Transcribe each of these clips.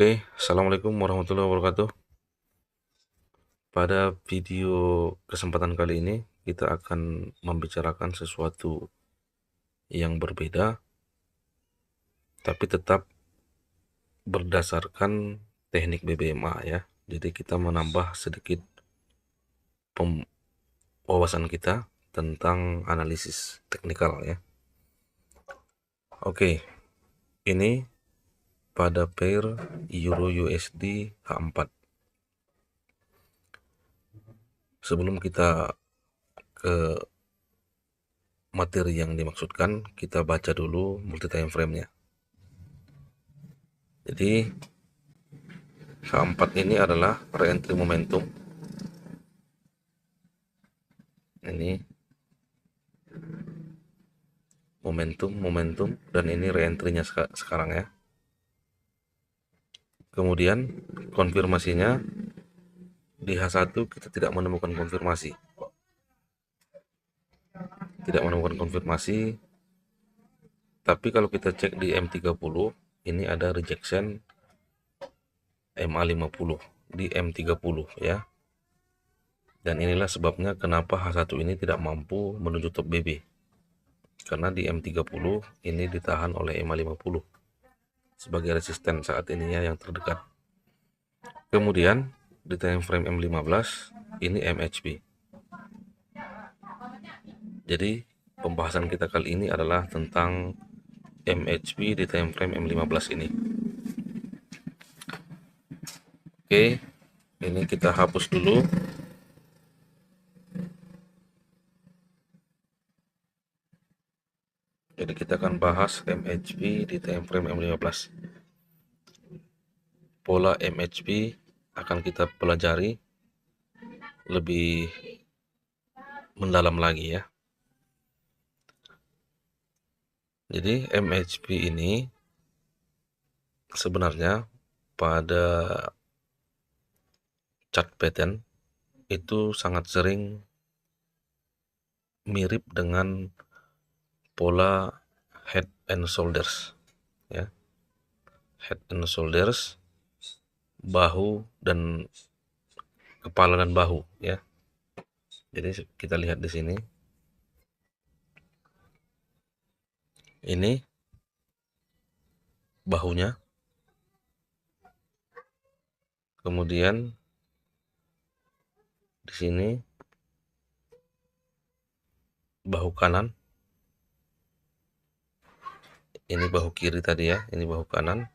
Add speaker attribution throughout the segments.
Speaker 1: Oke, Assalamualaikum warahmatullahi wabarakatuh. Pada video kesempatan kali ini, kita akan membicarakan sesuatu yang berbeda, tapi tetap berdasarkan teknik BBMA ya. Jadi kita menambah sedikit wawasan kita tentang analisis teknikal ya. Oke, ini pada pair Euro USD H4. Sebelum kita ke materi yang dimaksudkan, kita baca dulu multi time frame-nya. Jadi H4 ini adalah re-entry momentum. Ini momentum dan ini re-entry-nya sekarang ya. Kemudian konfirmasinya di H1 kita tidak menemukan konfirmasi. Tapi kalau kita cek di M30 ini ada rejection MA50 di M30 ya. Dan inilah sebabnya kenapa H1 ini tidak mampu menuju top BB. Karena di M30 ini ditahan oleh MA50 sebagai resisten saat ini ya, yang terdekat. Kemudian di time frame M15 ini MHB. Jadi pembahasan kita kali ini adalah tentang MHB di time frame M15 ini. Oke, ini kita hapus dulu. Jadi kita akan bahas MHB di time frame M15. Pola MHB akan kita pelajari lebih mendalam lagi ya. Jadi MHB ini sebenarnya pada chart pattern itu sangat sering mirip dengan pola head and shoulders ya. Head and shoulders, bahu dan kepala dan bahu ya. Jadi kita lihat di sini. Ini bahunya. Kemudian di sini bahu kanan. Ini bahu kiri tadi ya, ini bahu kanan.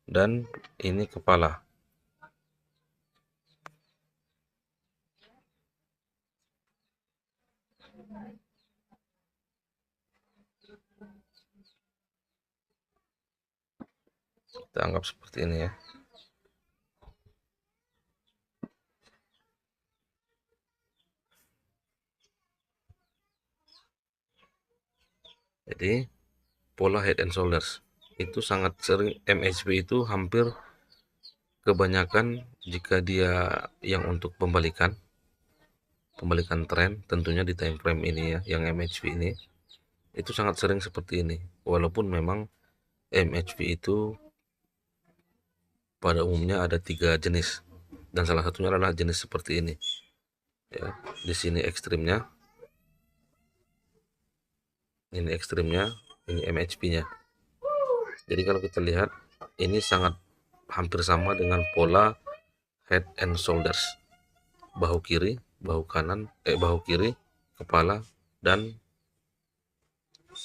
Speaker 1: Dan ini kepala. Kita anggap seperti ini ya. Jadi pola head and shoulders itu sangat sering, MHB itu hampir kebanyakan jika dia yang untuk pembalikan tren, tentunya di time frame ini ya, yang MHB ini itu sangat sering seperti ini. Walaupun memang MHB itu pada umumnya ada 3 jenis dan salah satunya adalah jenis seperti ini ya. Di sini ekstrimnya, ini MHB-nya. Jadi kalau kita lihat ini sangat hampir sama dengan pola head and shoulders, bahu kiri, bahu kiri, kepala dan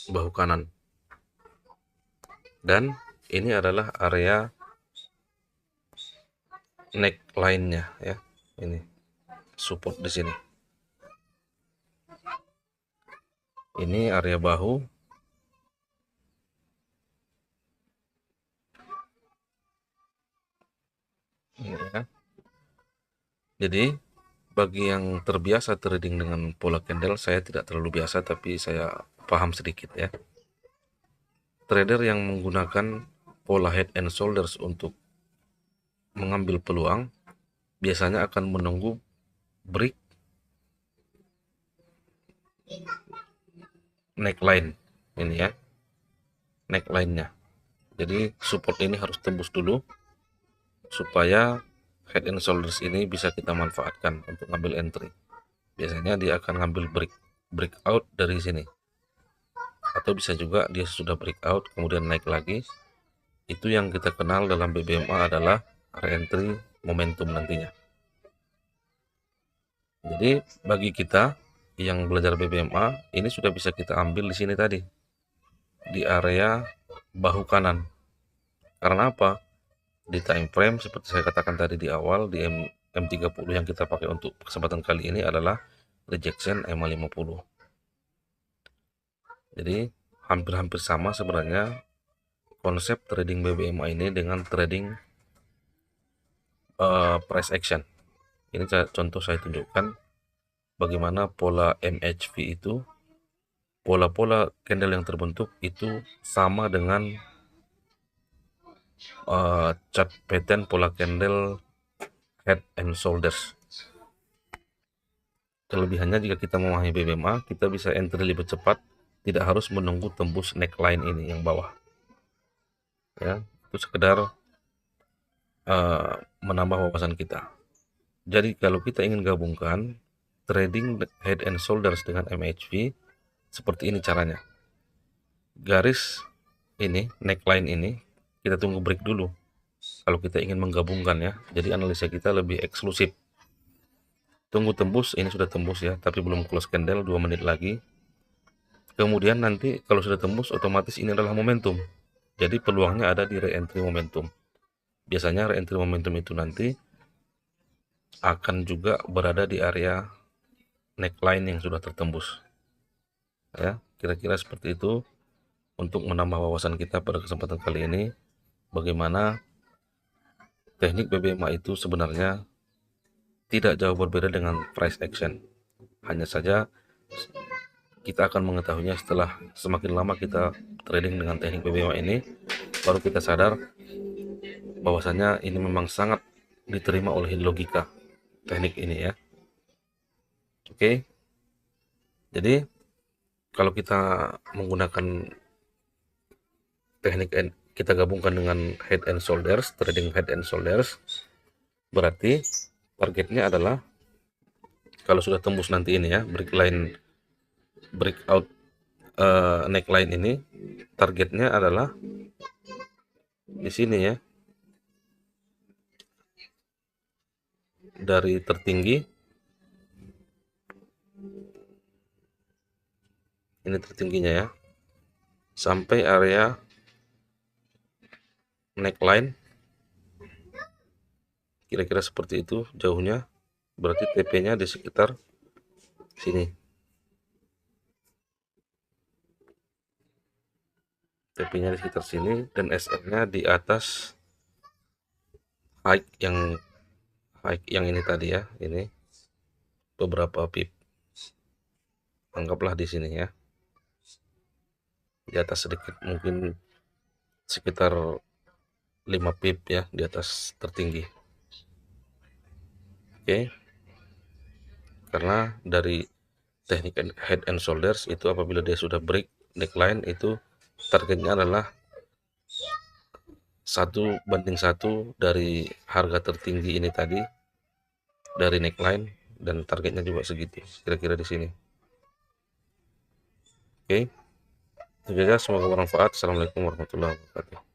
Speaker 1: bahu kanan. Dan ini adalah area neckline-nya ya. Ini support di sini. Ini area bahu. Ini ya. Jadi bagi yang terbiasa trading dengan pola candle, saya tidak terlalu biasa tapi saya paham sedikit ya. Trader yang menggunakan pola head and shoulders untuk mengambil peluang biasanya akan menunggu break neckline ini ya, neckline-nya. Jadi support ini harus tembus dulu supaya head and shoulders ini bisa kita manfaatkan untuk ngambil entry. Biasanya dia akan ngambil breakout dari sini, atau bisa juga dia sudah breakout kemudian naik lagi. Itu yang kita kenal dalam BBMA adalah re-entry momentum nantinya. Jadi bagi kita yang belajar BBMA, ini sudah bisa kita ambil di sini tadi, di area bahu kanan. Karena apa? Di time frame seperti saya katakan tadi di awal, di M30 yang kita pakai untuk kesempatan kali ini adalah rejection M50. Jadi hampir-hampir sama sebenarnya konsep trading BBMA ini dengan trading price action. Ini contoh saya tunjukkan bagaimana pola MHV itu, pola-pola candle yang terbentuk itu sama dengan chart pattern pola candle head and shoulders. Kelebihannya jika kita memahami BBMA, kita bisa entry lebih cepat, tidak harus menunggu tembus neckline ini yang bawah. Ya, itu sekedar menambah wawasan kita. Jadi kalau kita ingin gabungkan trading head and shoulders dengan MHV, seperti ini caranya. Garis ini, neckline ini, kita tunggu break dulu. Kalau kita ingin menggabungkan ya, jadi analisa kita lebih eksklusif. Tunggu tembus, ini sudah tembus ya, tapi belum close candle, 2 menit lagi. Kemudian nanti kalau sudah tembus, otomatis ini adalah momentum. Jadi peluangnya ada di re-entry momentum. Biasanya re-entry momentum itu nanti akan juga berada di area neckline yang sudah tertembus. Ya, kira-kira seperti itu untuk menambah wawasan kita pada kesempatan kali ini. Bagaimana teknik BBMA itu sebenarnya tidak jauh berbeda dengan price action. Hanya saja kita akan mengetahuinya setelah semakin lama kita trading dengan teknik BBMA ini, baru kita sadar bahwasanya ini memang sangat diterima oleh logika teknik ini ya. Oke. Jadi kalau kita menggunakan teknik kita gabungkan dengan head and shoulders, trading head and shoulders, berarti targetnya adalah kalau sudah tembus nanti ini ya, breakout neckline ini, targetnya adalah di sini ya, dari tertinggi ini tertingginya ya, sampai area neckline, kira-kira seperti itu jauhnya. Berarti TP-nya di sekitar sini. TP-nya di sekitar sini dan SM-nya di atas high yang ini tadi ya, ini beberapa pip. Anggaplah di sini ya. Di atas sedikit, mungkin sekitar 5 pip ya di atas tertinggi. Oke. Karena dari teknik head and shoulders itu apabila dia sudah break neckline itu targetnya adalah 1:1 dari harga tertinggi ini tadi dari neckline, dan targetnya juga segitu kira-kira di sini. Oke, itu saja, semoga bermanfaat. Assalamualaikum warahmatullahi wabarakatuh.